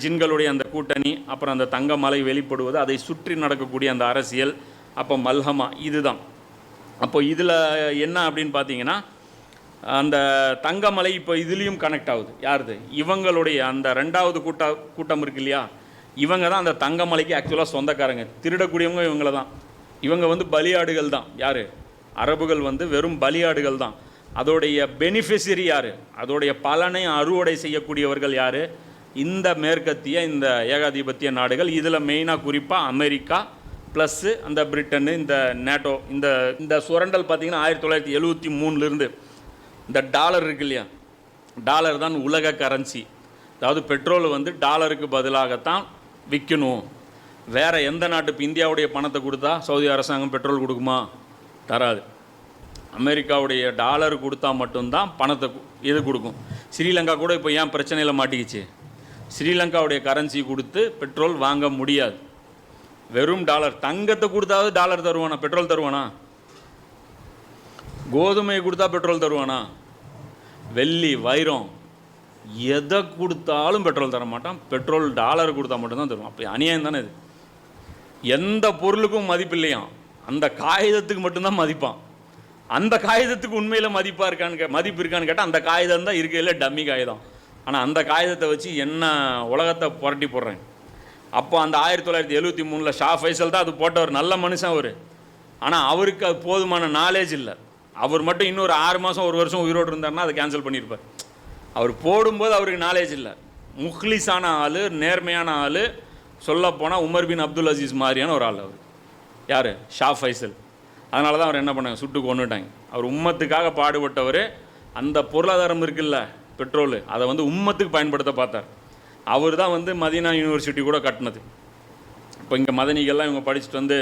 ஜின்களுடைய அந்த கூட்டணி, அப்புறம் அந்த தங்கமலை வெளிப்படுவது, அதை சுற்றி நடக்கக்கூடிய அந்த அரசியல், அப்போ மல்ஹமா இதுதான். அப்போ இதில் என்ன அப்படின்னு பார்த்தீங்கன்னா, அந்த தங்கமலை இப்போ இதுலேயும் கனெக்ட் ஆகுது. யாருது? இவங்களுடைய அந்த ரெண்டாவது கூட்டம் இருக்கு இல்லையா, இவங்க தான் அந்த தங்கமலைக்கு ஆக்சுவலாக சொந்தக்காரங்க. திருடக்கூடியவங்க இவங்கள தான். இவங்க வந்து பலியாடுகள் தான். யார்? அரபுகள் வந்து வெறும் பலியாடுகள் தான். அதோடைய பெனிஃபிஷரி யார்? அதோடைய பலனை அறுவடை செய்யக்கூடியவர்கள் யார்? இந்த மேற்கத்திய இந்த ஏகாதிபத்திய நாடுகள். இதில் மெயினாக குறிப்பாக அமெரிக்கா ப்ளஸ்ஸு அந்த பிரிட்டனு, இந்த நேட்டோ. இந்த சுரண்டல் பார்த்திங்கன்னா 1973 இந்த டாலர் இருக்கு இல்லையா, டாலர் தான் உலக கரன்சி. அதாவது பெட்ரோல் வந்து டாலருக்கு பதிலாகத்தான் விற்கணும். வேறு எந்த நாட்டு, இப்போ இந்தியாவுடைய பணத்தை கொடுத்தா சவுதி அரசாங்கம் பெட்ரோல் கொடுக்குமா? தராது. அமெரிக்காவுடைய டாலர் கொடுத்தா மட்டும்தான் பணத்தை இது கொடுக்கும். ஸ்ரீலங்கா கூட இப்போ ஏன் பிரச்சனையில் மாட்டிக்கிச்சு? ஸ்ரீலங்காவுடைய கரன்சி கொடுத்து பெட்ரோல் வாங்க முடியாது. வெறும் டாலர். தங்கத்தை கொடுத்தாவது டாலர் தருவானா? பெட்ரோல் தருவானா? கோதுமையை கொடுத்தா பெட்ரோல் தருவானா? வெள்ளி, வைரம் எதை கொடுத்தாலும் பெட்ரோல் தர மாட்டான். பெட்ரோல் டாலர் கொடுத்தா மட்டும்தான் தருவான். அப்போ அநியாயம் தானே இது. எந்த பொருளுக்கும் மதிப்பு இல்லையாம், அந்த காகிதத்துக்கு மட்டும்தான் மதிப்பான். அந்த காகிதத்துக்கு உண்மையில் மதிப்பு இருக்கான்னு கேட்டால் அந்த காகிதம் தான் இருக்கையில் டம்மி காகிதம். ஆனால் அந்த காகிதத்தை வச்சு என்ன உலகத்தை புரட்டி போடுறேன். அப்போ அந்த 1973 ஷா ஃபைசல் தான் அது போட்டவர். நல்ல மனுஷன் அவர். ஆனால் அவருக்கு அது போதுமான நாலேஜ் இல்லை. அவர் மட்டும் இன்னொரு 6 மாதம் 1 வருஷம் உயிரோடு இருந்தார்னா அதை கேன்சல் பண்ணியிருப்பார். அவர் போடும்போது அவருக்கு நாலேஜ் இல்லை. முஹ்லிஸான ஆள், நேர்மையான ஆள். சொல்லப்போனால் உமர் பின் அப்துல் அசீஸ் மாதிரியான ஒரு ஆள் அவர். யார்? ஷா ஃபைசல். அதனால தான் அவர் என்ன பண்ணாங்க, சுட்டு கொண்டுட்டாங்க. அவர் உம்மத்துக்காக பாடுபட்டவர். அந்த பொருளாதாரம் இருக்குல்ல, பெட்ரோலு, அதை வந்து உம்மத்துக்கு பயன்படுத்த பார்த்தார். அவர் தான் வந்து மதீனா யூனிவர்சிட்டி கூட கட்டினது. இப்போ இங்கே மதனிகள்லாம் இவங்க படிச்சுட்டு வந்து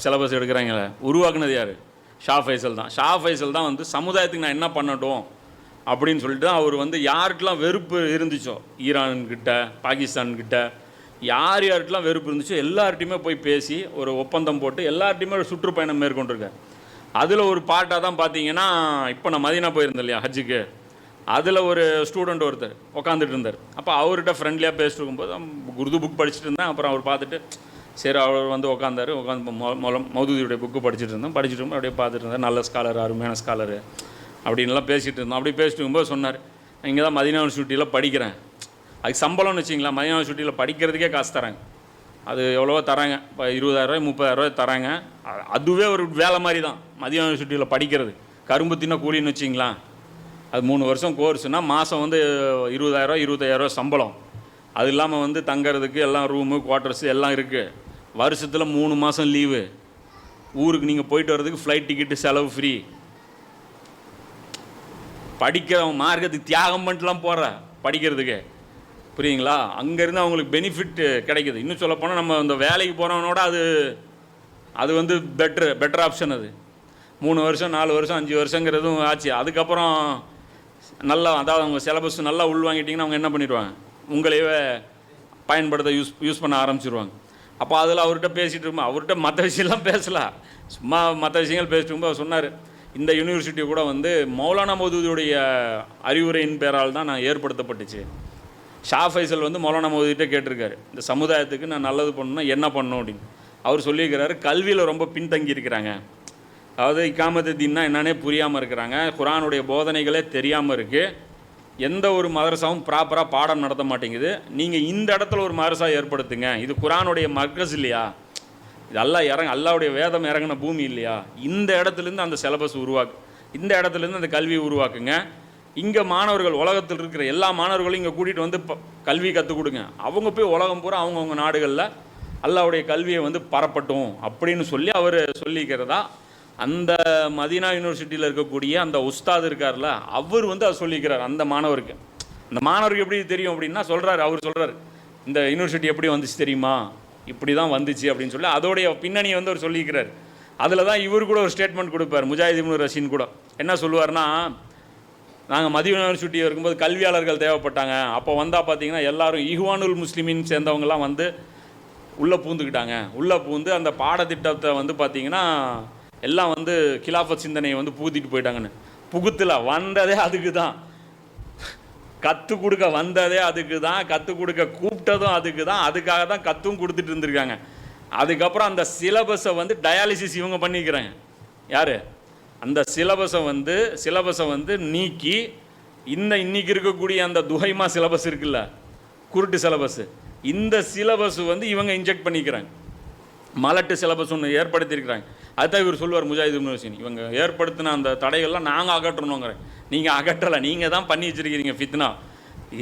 சிலபஸ் எடுக்கிறாங்களே, உருவாக்குனது யார்? ஷா ஃபைசல் தான். ஷா ஃபைசல் தான் வந்து சமுதாயத்துக்கு நான் என்ன பண்ணட்டும் அப்படின்னு சொல்லிட்டு தான் அவர் வந்து யாருக்கெல்லாம் வெறுப்பு இருந்துச்சோ, ஈரான்கிட்ட, பாகிஸ்தான்கிட்ட, யார் யாருக்கெல்லாம் வெறுப்பு இருந்துச்சோ எல்லார்ட்டையுமே போய் பேசி ஒரு ஒப்பந்தம் போட்டு எல்லார்ட்டையுமே ஒரு சுற்றுப்பயணம் மேற்கொண்டிருக்கார். அதில் ஒரு பாட்டாக தான் பார்த்தீங்கன்னா, இப்போ நான் மதீனா போயிருந்தேன் இல்லையா ஹஜ்ஜுக்கு, அதில் ஒரு ஸ்டூடெண்ட் ஒருத்தர் உட்காந்துட்டு இருந்தார். அப்போ அவர்கிட்ட ஃப்ரெண்ட்லியாக பேசிட்டு இருக்கும்போது உருது புக் படிச்சுட்டு இருந்தேன். அப்புறம் அவர் பார்த்துட்டு சரி, அவர் வந்து உட்காந்தார். உட்காந்து மௌதூதியுடைய புக்கு படிச்சுட்டு இருந்தோம். படிச்சுட்டு அப்படியே பார்த்துட்டு இருந்தார். நல்ல ஸ்காலர், அருமையான ஸ்காலரு அப்படின்லாம் பேசிகிட்டு இருந்தோம். அப்படி பேசிட்டு இருக்கும்போது சொன்னார், இங்கே தான் மதீனா யூனிவர்சிட்டியில் படிக்கிறேன். அதுக்கு சம்பளம்னு வச்சிங்களா, மதீனா யூனிவர்சிட்டியில் படிக்கிறதுக்கே காசு தராங்க. அது எவ்வளவோ தராங்க. இப்போ 20,000 30,000 தராங்க. அதுவே ஒரு வேலை மாதிரி தான் மதீனா யூனிவர்சிட்டியில் படிக்கிறது. கரும்பு தின்ன கூலின்னு வச்சிங்களா. அது 3 வருஷம் கோர்ஸுனால் மாதம் வந்து 20,000 25,000 சம்பளம். அது இல்லாமல் வந்து தங்கிறதுக்கு எல்லாம் ரூமு, குவார்ட்டர்ஸு எல்லாம் இருக்குது. வருஷத்தில் 3 மாதம் லீவு. ஊருக்கு நீங்கள் போயிட்டு வர்றதுக்கு ஃப்ளைட் டிக்கெட்டு செலவு ஃப்ரீ. படிக்கிறவன் மார்க்கத்துக்கு தியாகம் பண்ணிட்டுலாம் போகிற படிக்கிறதுக்கு, புரியுங்களா? அங்கேருந்து அவங்களுக்கு பெனிஃபிட் கிடைக்குது. இன்னும் சொல்லப்போனால் நம்ம இந்த வேலைக்கு போகிறவனோட அது வந்து பெட்டர் ஆப்ஷன். அது 3 வருஷம் 4 வருஷம் 5 வருஷங்கிறதும் ஆச்சு. அதுக்கப்புறம் நல்லா, அதாவது அவங்க சிலபஸ் நல்லா உள்வாங்கிட்டிங்கன்னா அவங்க என்ன பண்ணிடுவாங்க, உங்களையே பயன்படுத்த யூஸ் பண்ண ஆரம்பிச்சிருவாங்க. அப்போ அதில் அவர்கிட்ட பேசிகிட்டு இருக்கோம். அவர்கிட்ட மற்ற விஷயம்லாம் பேசலாம், சும்மா மற்ற விஷயங்கள் பேசிட்டு இருக்கும்போது அவர் சொன்னார், இந்த யூனிவர்சிட்டி கூட வந்து மௌலானா மௌதூதியுடைய அறிவுரையின் பேரால் தான் நான் ஏற்படுத்தப்பட்டுச்சு. ஷா ஃபைசல் வந்து மௌலானா மௌதூதிகிட்ட கேட்டிருக்காரு, இந்த சமுதாயத்துக்கு நான் நல்லது பண்ணணும்னா என்ன பண்ணணும் அப்படின்னு. அவர் சொல்லியிருக்கிறாரு, கல்வியில் ரொம்ப பின்தங்கி இருக்கிறாங்க. அதாவது இக்காமத்து தீன்னா என்னன்னே புரியாமல் இருக்கிறாங்க. குரானுடைய போதனைகளே தெரியாமல் இருக்குது. எந்த ஒரு மதரசாவும் ப்ராப்பராக பாடம் நடத்த மாட்டேங்குது. நீங்கள் இந்த இடத்துல ஒரு மதரசா ஏற்படுத்துங்க. இது குரானுடைய மர்கஸ் இல்லையா, இது அல்லாவுடைய வேதம் இறங்கின பூமி இல்லையா, இந்த இடத்துலேருந்து அந்த சிலபஸ் இந்த இடத்துலேருந்து அந்த கல்வியை உருவாக்குங்க. இங்கே மாணவர்கள், உலகத்தில் இருக்கிற எல்லா மாணவர்களும் இங்கே கூட்டிகிட்டு வந்து கல்வி கற்றுக் கொடுங்க. அவங்க போய் உலகம் பூரா அவங்கவுங்க நாடுகளில் அல்லாவுடைய கல்வியை வந்து பரப்பட்டும் அப்படின்னு சொல்லி அவர் சொல்லிக்கிறதா அந்த மதீனா யூனிவர்சிட்டியில் இருக்கக்கூடிய அந்த உஸ்தாது இருக்கார்ல, அவர் வந்து அதை சொல்லிக்கிறார் அந்த மாணவருக்கு. அந்த மாணவருக்கு எப்படி தெரியும் அப்படின்னா அவர் சொல்கிறார், இந்த யூனிவர்சிட்டி எப்படி வந்துச்சு தெரியுமா, இப்படி தான் வந்துச்சு அப்படின்னு சொல்லி அதோடைய பின்னணியை வந்து அவர் சொல்லிக்கிறார். அதில் தான் இவர் கூட ஒரு ஸ்டேட்மெண்ட் கொடுப்பார், முஜாஹித் இப்னு ரஷீன் கூட. என்ன சொல்லுவார்னா, நாங்கள் மதீனா யூனிவர்சிட்டி இருக்கும்போது கல்வியாளர்கள் தேவைப்பட்டாங்க. அப்போ வந்தால் பார்த்தீங்கன்னா எல்லாரும் இஹ்வானுல் முஸ்லிமின் சேர்ந்தவங்கலாம் வந்து உள்ளே பூந்துக்கிட்டாங்க. உள்ளே பூந்து அந்த பாடத்திட்டத்தை வந்து பார்த்திங்கன்னா எல்லாம் வந்து கிலாஃபத் சிந்தனையை வந்து புகுத்திட்டு போயிட்டாங்கன்னு. புகுத்தில் வந்ததே அதுக்கு தான். கற்றுக் கொடுக்க வந்ததே அதுக்கு தான், கற்றுக் கொடுக்க கூப்பிட்டதும் அதுக்கு தான், அதுக்காக தான் கற்றும் கொடுத்துட்டு இருந்திருக்காங்க. அதுக்கப்புறம் அந்த சிலபஸை வந்து டயாலிசிஸ் இவங்க பண்ணிக்கிறாங்க. யார்? அந்த சிலபஸை வந்து நீக்கி இன்னைக்கு இருக்கக்கூடிய அந்த துஹைமா சிலபஸ் இருக்குல்ல, குருட்டு சிலபஸ், இந்த சிலபஸ் வந்து இவங்க இன்ஜெக்ட் பண்ணிக்கிறாங்க. மலட்டு சிலபஸ் ஒன்று ஏற்படுத்தியிருக்கிறாங்க. அதுதான் இவர் சொல்லுவார் முஜாஹிது யூனிவர்சிட்டி, இவங்க ஏற்படுத்தின அந்த தடைகள்லாம் நாங்கள் அகற்றணுங்கிறேன். நீங்கள் அகற்றலை, நீங்கள் தான் பண்ணி வச்சுருக்கிறீங்க ஃபித்னா.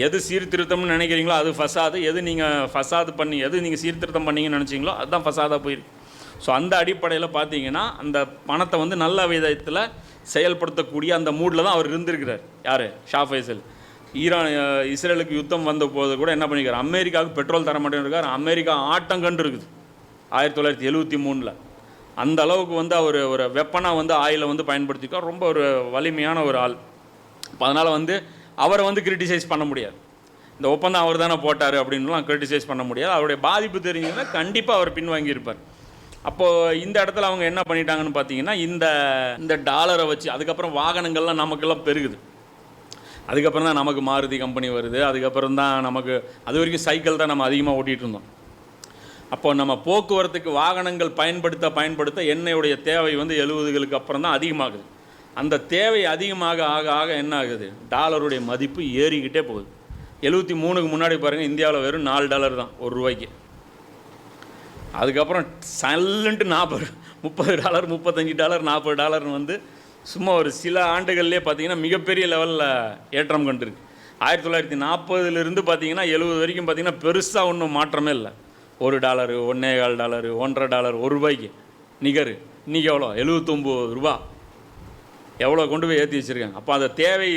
எது சீர்திருத்தம்னு நினைக்கிறீங்களோ அது ஃபசாது, எது நீங்கள் ஃபசாது பண்ணி எது நீங்கள் சீர்திருத்தம் பண்ணிங்கன்னு நினச்சிங்களோ அதுதான் ஃபசாதாக போயிருக்கு. ஸோ அந்த அடிப்படையில் பார்த்தீங்கன்னா அந்த பணத்தை வந்து நல்ல விதத்தில் செயல்படுத்தக்கூடிய அந்த மூடில் தான் அவர் இருந்திருக்கிறார். யார்? ஷா ஃபைசல். இஸ்ரேலுக்கு யுத்தம் வந்த போது கூட என்ன பண்ணிக்கிறார், அமெரிக்காவுக்கு பெட்ரோல் தர மாட்டேன்னு இருக்கார். அமெரிக்கா ஆட்டம் கண்டு இருக்குது 1973. அந்த அளவுக்கு வந்து அவர் ஒரு வெப்பனாக வந்து ஆயிலை வந்து பயன்படுத்திக்கார். ரொம்ப ஒரு வலிமையான ஒரு ஆள். இப்போ அதனால் வந்து அவரை வந்து கிரிட்டிசைஸ் பண்ண முடியாது. இந்த ஒப்பந்தம் அவர் தானே போட்டார் அப்படின்லாம் கிரிட்டிசைஸ் பண்ண முடியாது. அவருடைய பாதிப்பு தெரிஞ்சதுன்னா கண்டிப்பாக அவர் பின்வாங்கியிருப்பார். அப்போது இந்த இடத்துல அவங்க என்ன பண்ணிட்டாங்கன்னு பார்த்தீங்கன்னா, இந்த டாலரை வச்சு அதுக்கப்புறம் வாகனங்கள்லாம் நமக்கெல்லாம் பெருகுது. அதுக்கப்புறம் தான் நமக்கு மாருதி கம்பெனி வருது. அதுக்கப்புறம் தான் நமக்கு அது வரைக்கும் சைக்கிள் தான் நம்ம அதிகமாக ஓட்டிகிட்டு இருந்தோம். அப்போ நம்ம போக்குவரத்துக்கு வாகனங்கள் பயன்படுத்த எண்ணெயுடைய தேவை வந்து 70களுக்கு அப்புறம் தான் அதிகமாகுது. அந்த தேவை அதிகமாக ஆக என்ன ஆகுது, டாலருடைய மதிப்பு ஏறிக்கிட்டே போகுது. 73க்கு முன்னாடி பாருங்கள், இந்தியாவில் வெறும் $4 தான் ₹1. அதுக்கப்புறம் சல்லுன்ட்டு $40, $30, $35, $40 வந்து சும்மா ஒரு சில ஆண்டுகள்லேயே பார்த்தீங்கன்னா மிகப்பெரிய லெவலில் ஏற்றம் கண்டிருக்கு. 1940 பார்த்தீங்கன்னா 70 வரைக்கும் பார்த்தீங்கன்னா பெருசாக ஒன்றும் மாற்றமே இல்லை. $1, $1.25, $1.50, ₹1 நிகர். இன்றைக்கி எவ்வளோ? ₹79. எவ்வளோ கொண்டு போய் ஏற்றி வச்சுருக்காங்க. அப்போ அந்த தேவை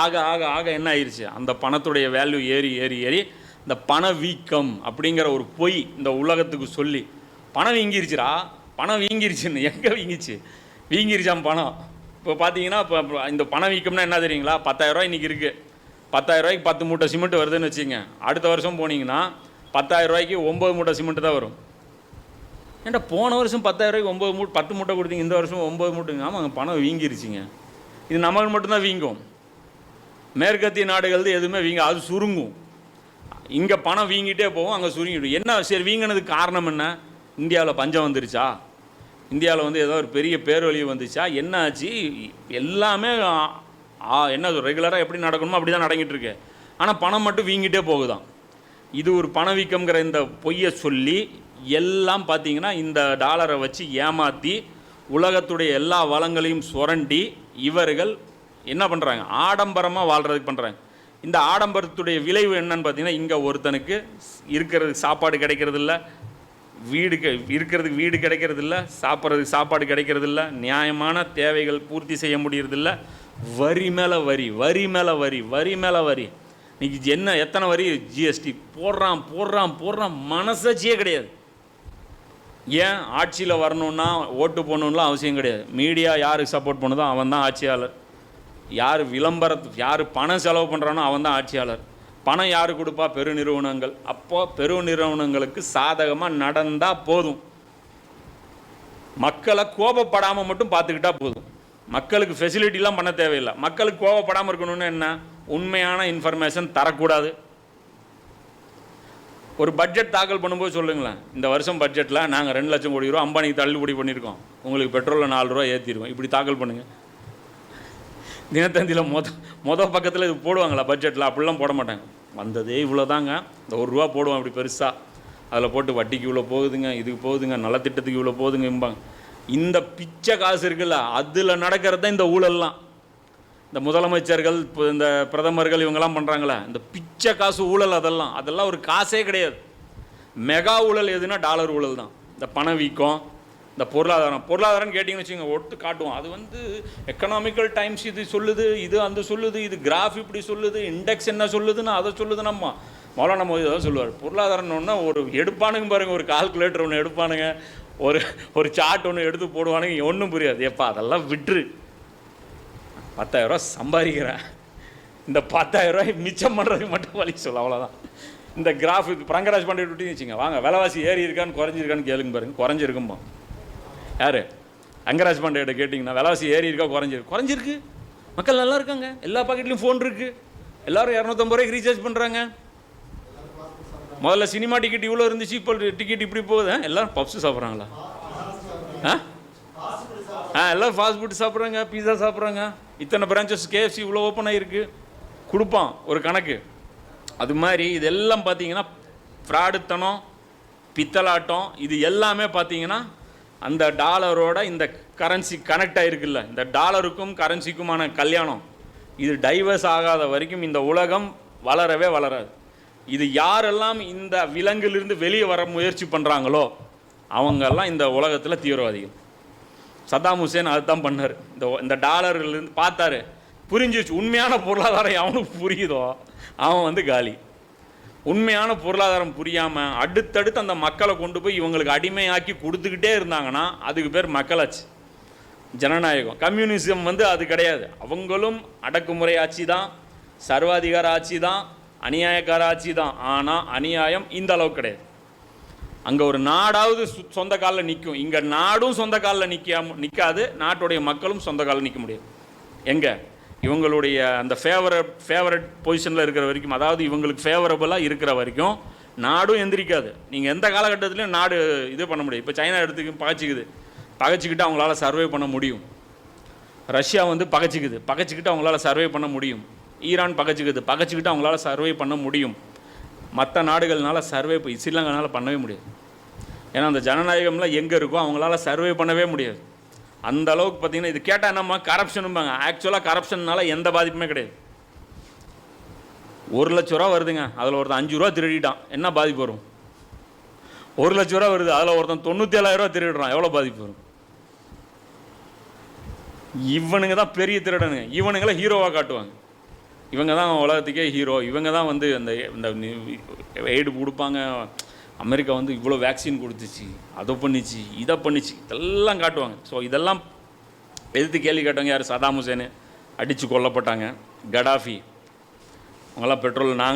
ஆக என்ன ஆயிடுச்சு, அந்த பணத்துடைய வேல்யூ ஏறி இந்த பணவீக்கம் அப்படிங்கிற ஒரு பொய் இந்த உலகத்துக்கு சொல்லி பணம் வீங்கிருச்சுடா, பணம் வீங்கிருச்சுன்னு. எங்கே வீங்கிருச்சான் பணம். இப்போ பார்த்தீங்கன்னா இப்போ இந்த பணவீக்கம்னா என்ன தெரியுங்களா, 10,000 இன்றைக்கி இருக்குது. 10,000 10 மூட்டை சிமெண்ட் வருதுன்னு வச்சுங்க. அடுத்த வருஷம் போனீங்கன்னா 10,000 9 மூட்டை சிமெண்ட் தான் வரும். ஏன்டா போன வருஷம் 10,000 10 மூட்டை கொடுத்தீங்க, இந்த வருஷம் 9 மூட்டைங்க. ஆமாங்க, பணம் வீங்கிருச்சிங்க. இது நமக்கு மட்டும்தான் வீங்கும். மேற்கத்திய நாடுகள் எதுவுமே அது சுருங்கும். இங்கே பணம் வீங்கிட்டே போகும், அங்கே சுருங்கிடும். என்ன சரி வீங்கினதுக்கு காரணம் என்ன? இந்தியாவில் பஞ்சம் வந்துருச்சா? இந்தியாவில் வந்து ஏதோ ஒரு பெரிய பேரொழி வந்துச்சா? என்ன ஆச்சு? எல்லாமே என்ன ரெகுலராக எப்படி நடக்கணுமோ அப்படி தான் நடங்கிட்டு இருக்கு. ஆனால் பணம் மட்டும் வீங்கிட்டே போகுதான். இது ஒரு பணவீக்கம்ங்கிற இந்த பொய்யை சொல்லி எல்லாம் பார்த்தீங்கன்னா இந்த டாலரை வச்சு ஏமாற்றி உலகத்துடைய எல்லா வளங்களையும் சுரண்டி இவர்கள் என்ன பண்ணுறாங்க, ஆடம்பரமாக வாழ்கிறதுக்கு பண்ணுறாங்க. இந்த ஆடம்பரத்துடைய விளைவு என்னன்னு பார்த்தீங்கன்னா, இங்கே ஒருத்தனுக்கு இருக்கிறதுக்கு சாப்பாடு கிடைக்கிறது இல்லை, இருக்கிறதுக்கு வீடு கிடைக்கிறது இல்லை, சாப்பிட்றதுக்கு சாப்பாடு கிடைக்கிறது இல்லை, நியாயமான தேவைகள் பூர்த்தி செய்ய முடியறதில்ல. வரி மேலே வரி, வரி மேலே வரி, வரி மேலே வரி. இன்னைக்கு எத்தனை வரி? ஜிஎஸ்டி போடுறான் மனசாட்சியே கிடையாது. ஏன்? ஆட்சியில் வரணுன்னா ஓட்டு போடணுன்னுலாம் அவசியம் கிடையாது. மீடியா யாருக்கு சப்போர்ட் பண்ணுதோ அவன் தான் ஆட்சியாளர். யார் பணம் செலவு பண்ணுறானோ அவன் தான் ஆட்சியாளர். பணம் யார் கொடுப்பா? பெருநிறுவனங்கள். அப்போ பெருநிறுவனங்களுக்கு சாதகமாக நடந்தால் போதும். மக்களை கோபப்படாமல் மட்டும் பார்த்துக்கிட்டா போதும். மக்களுக்கு ஃபெசிலிட்டிலாம் பண்ண தேவையில்லை. மக்களுக்கு கோபப்படாமல் இருக்கணும்னு என்ன? உண்மையான இன்ஃபர்மேஷன் தரக்கூடாது. ஒரு பட்ஜெட் தாக்கல் பண்ணும்போது சொல்லுங்களேன், இந்த வருஷம் பட்ஜெட்டில் நாங்கள் 2 லட்சம் கோடி ரூபா அம்பானிக்கு தள்ளுபடி பண்ணியிருக்கோம், உங்களுக்கு பெட்ரோலில் $4 ஏற்றிடுவோம், இப்படி தாக்கல் பண்ணுங்கள். தினத்தந்தியில் மொதல் பக்கத்தில் இது போடுவாங்களா பட்ஜெட்டில்? அப்படிலாம் போட மாட்டாங்க. வந்ததே இவ்வளோ தாங்க, இந்த ₹1 போடுவோம் இப்படி பெருசாக, அதில் போட்டு வட்டிக்கு இவ்வளோ போகுதுங்க, இதுக்கு போகுதுங்க, நலத்திட்டத்துக்கு இவ்வளோ போகுதுங்கம்பாங்க. இந்த பிச்சை காசு இருக்குல்ல, அதில் நடக்கிறது தான் இந்த ஊழல்லாம். இந்த முதலமைச்சர்கள், இந்த பிரதமர்கள் இவங்கெல்லாம் பண்ணுறாங்களே, இந்த பிச்சை காசு ஊழல், அதெல்லாம் ஒரு காசே கிடையாது. மெகா ஊழல் எதுனா டாலர் ஊழல் தான். இந்த பணவீக்கம், இந்த பொருளாதாரம்னு கேட்டிங்கன்னு வச்சுங்க, ஒட்டு காட்டுவோம். அது வந்து எக்கனாமிக்கல் டைம்ஸ் இது சொல்லுது, இது அந்த சொல்லுது, இது கிராஃப் இப்படி சொல்லுது, இண்டெக்ஸ் என்ன சொல்லுதுன்னு அதை சொல்லுது. நம்ம இதான் சொல்லுவார். பொருளாதாரம்னு ஒரு எடுப்பானுங்க பாருங்கள், ஒரு கால்குலேட்டர் ஒன்று எடுப்பானுங்க, ஒரு சார்ட் ஒன்று எடுத்து போடுவானுங்க, ஒன்றும் புரியாது. எப்பா அதெல்லாம் விட்டுரு, 10,000 சம்பாதிக்கிறேன், இந்த 10,000 மிச்சம் பண்ணுறதுக்கு மட்டும் வழி சொல்ல, அவ்வளோதான். இந்த கிராஃப் பிரங்கராஜ் பாண்டே விட்டு வச்சுங்க, வாங்க விலைவாசி ஏறி இருக்கான்னு குறைஞ்சிருக்கான்னு கேளுங்க பாருங்க, குறைஞ்சிருக்கும்பா. யார்? ரங்கராஜ் பாண்டேட்ட கேட்டிங்கன்னா விலைவாசி ஏறி இருக்கா குறைஞ்சிருக்கு? மக்கள் நல்லா இருக்காங்க, எல்லா பாக்கெட்லேயும் ஃபோன் இருக்குது, எல்லோரும் 250 ரூபாய்க்கு ரீசார்ஜ் பண்ணுறாங்க. முதல்ல சினிமா டிக்கெட் இவ்வளோ இருந்துச்சு, இப்போ டிக்கெட் இப்படி போகுது. எல்லோரும் பப்ஸு சாப்பிட்றாங்களா? எல்லோரும் ஃபாஸ்ட் ஃபுட் சாப்பிட்றாங்க, பீஸா சாப்பிட்றாங்க. இத்தனை பிரான்ச்சஸ் KFC இவ்வளோ ஓப்பன் ஆகிருக்கு, கொடுப்பான் ஒரு கணக்கு. அது மாதிரி இதெல்லாம் பார்த்தீங்கன்னா ஃப்ராடுத்தனம், பித்தலாட்டம், இது எல்லாமே பார்த்தீங்கன்னா அந்த டாலரோட இந்த கரன்சி கனெக்ட் ஆகிருக்குல்ல, இந்த டாலருக்கும் கரன்சிக்குமான கல்யாணம், இது டைவர்ஸ் ஆகாத வரைக்கும் இந்த உலகம் வளரவே வளராது. இது யாரெல்லாம் இந்த விலங்கிலிருந்து வெளியே வர முயற்சி பண்ணுறாங்களோ அவங்கெல்லாம் இந்த உலகத்தில் தீவிரவாதிகள். சதாம் ஹுசேன் அதுதான் பண்ணார். இந்த டாலர்லேருந்து பார்த்தாரு, புரிஞ்சிச்சு. உண்மையான பொருளாதாரம் அவனுக்கு புரியுதோ அவன் காலி. உண்மையான பொருளாதாரம் புரியாமல் அடுத்தடுத்து அந்த மக்களை கொண்டு போய் இவங்களுக்கு அடிமையாக்கி கொடுத்துக்கிட்டே இருந்தாங்கன்னா அதுக்கு பேர் மக்களாட்சி, ஜனநாயகம். கம்யூனிசம் அது கிடையாது. அவங்களும் அடக்குமுறை ஆட்சி தான், சர்வாதிகார ஆட்சி தான், அநியாயக்கார ஆட்சி தான். ஆனால் அநியாயம் இந்த அளவுக்கு கிடையாது. அங்கே ஒரு நாடாவது சொந்த காலில் நிற்கும், இங்கே நாடும் சொந்த காலில் நிற்காது, நாட்டுடைய மக்களும் சொந்த காலில் நிற்க முடியாது. எங்கே இவங்களுடைய அந்த ஃபேவரட் பொசிஷனில் இருக்கிற வரைக்கும், அதாவது இவங்களுக்கு ஃபேவரபுளாக இருக்கிற வரைக்கும் நாடும் எந்திரிக்காது. நீங்கள் எந்த காலகட்டத்திலையும் நாடு இது பண்ண முடியும். இப்போ சைனா எடுத்துக்கு பகைச்சிக்கிட்டு அவங்களால சர்வே பண்ண முடியும். ரஷ்யா பகைச்சிக்கிட்டு அவங்களால சர்வே பண்ண முடியும். ஈரான் பகைச்சிக்கிட்டு அவங்களால சர்வே பண்ண முடியும். மற்ற நாடுகள்னால சர்வே ஸ்ரீலங்கானால பண்ணவே முடியாது. ஏன்னா அந்த ஜனநாயகம்லாம் எங்கே இருக்கோ அவங்களால சர்வே பண்ணவே முடியாது. அந்த அளவுக்கு பார்த்தீங்கன்னா இது கேட்டால் நம்ம கரப்ஷனும்பாங்க. ஆக்சுவலாக கரப்ஷன்னால எந்த பாதிப்புமே கிடையாது. 1 லட்ச ரூபா வருதுங்க, அதில் ஒருத்தன் 5 ரூபா திருடிட்டான், என்ன பாதிப்பு வரும்? 1 லட்ச ரூபா வருது, அதில் ஒருத்தன் 97,000 ரூபா திருடுறான், எவ்வளோ பாதிப்பு வரும்? இவனுங்க தான் பெரிய திருடனுங்க. இவனுங்களை ஹீரோவாக காட்டுவாங்க. இவங்க தான் உலகத்துக்கே ஹீரோ. இவங்க தான் அந்த இந்த எய்டு கொடுப்பாங்க. அமெரிக்கா இவ்வளோ வேக்சின் கொடுத்துச்சு, அதை பண்ணிச்சு, இதை பண்ணிச்சு, இதெல்லாம் காட்டுவாங்க. ஸோ இதெல்லாம் எதிர்த்து கேள்வி கேட்டவங்க யார்? சதாம் ஹுசேனு அடித்து கொல்லப்பட்டாங்க. கடாஃபி அவங்களாம் பெட்ரோல் நாங்கள்